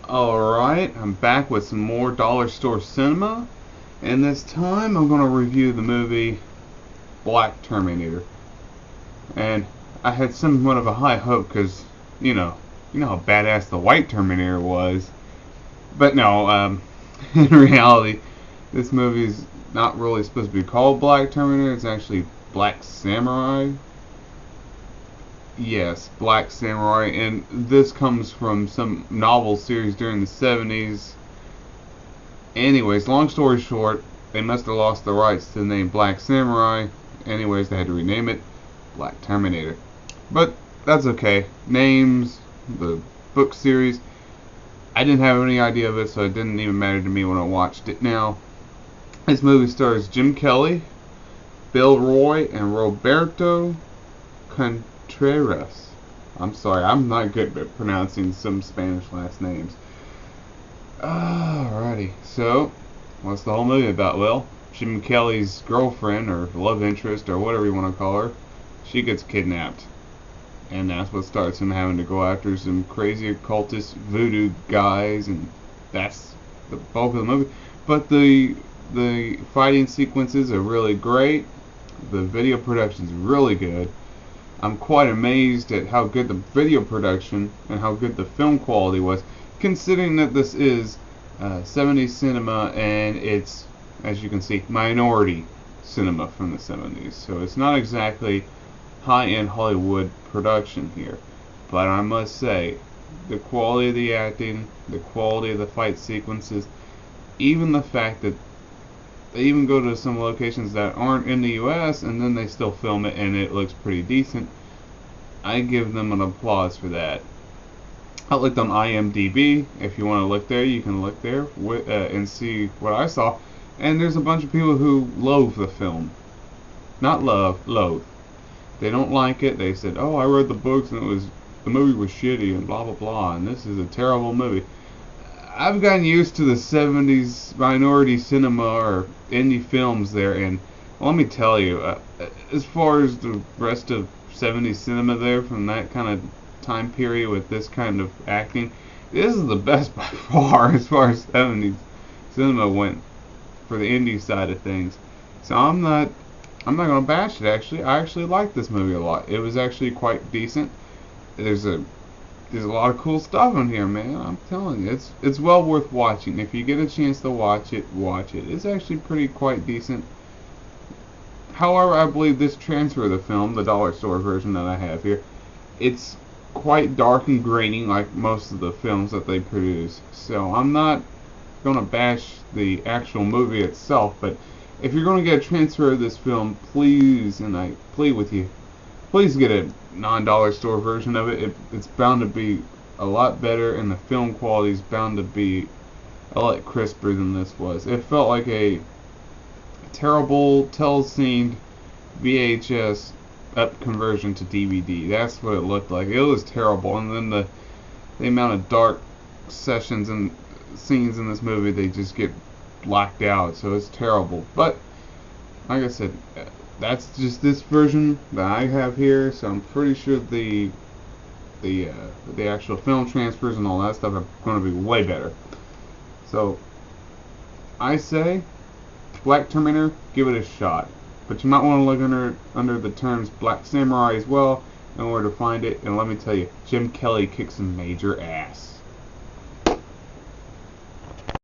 Alright, I'm back with some more dollar store cinema, and this time I'm going to review the movie Black Terminator. And I had somewhat of a high hope because, you know how badass the white Terminator was. But no, in reality, this movie is not really supposed to be called Black Terminator, it's actually Black Samurai. Yes, Black Samurai, and this comes from some novel series during the 70s. Anyways, long story short, they must have lost the rights to the name Black Samurai. Anyways, they had to rename it Black Terminator. But that's okay. Names, the book series, I didn't have any idea of it, so it didn't even matter to me when I watched it. Now, this movie stars Jim Kelly, Bill Roy, and Roberto Contreras. I'm sorry, I'm not good at pronouncing some Spanish last names. Alrighty, so what's the whole movie about? Well, Jim Kelly's girlfriend, or love interest, or whatever you want to call her, she gets kidnapped. And that's what starts him having to go after some crazy occultist voodoo guys, and that's the bulk of the movie. But the fighting sequences are really great. The video production is really good. I'm quite amazed at how good the video production and how good the film quality was, considering that this is 70s cinema and it's, as you can see, minority cinema from the 70s. So it's not exactly high-end Hollywood production here. But I must say, the quality of the acting, the quality of the fight sequences, even the fact that they even go to some locations that aren't in the US and then they still film it and it looks pretty decent, I give them an applause for that. I looked on IMDb. If you want to look there, you can look there and see what I saw. And there's a bunch of people who loathe the film. Not love, loathe. They don't like it. They said, "Oh, I read the books and the movie was shitty and blah blah blah, and this is a terrible movie." I've gotten used to the 70s minority cinema or indie films there, and let me tell you, as far as the rest of 70s cinema there from that kind of time period with this kind of acting, this is the best by far as 70s cinema went for the indie side of things. So I'm not gonna bash it. Actually, I actually like this movie a lot. It was actually quite decent. There's a lot of cool stuff in here, man. I'm telling you, it's well worth watching. If you get a chance to watch it, watch it. It's actually quite decent. However, I believe this transfer of the film, the dollar store version that I have here, it's quite dark and grainy like most of the films that they produce. So I'm not gonna bash the actual movie itself, but if you're gonna get a transfer of this film, please, and I plead with you, please get a non-dollar store version of it. It's bound to be a lot better, and the film quality is bound to be a lot crisper than this was. It felt like a terrible telescene VHS up conversion to DVD. That's what it looked like. It was terrible, and then the amount of dark sessions and scenes in this movie, they just get blacked out, so it's terrible. But like I said, that's just this version that I have here, so I'm pretty sure the actual film transfers and all that stuff are going to be way better. So I say Black Terminator, give it a shot, but you might want to look under the terms Black Samurai as well in order to find it. And let me tell you, Jim Kelly kicks some major ass.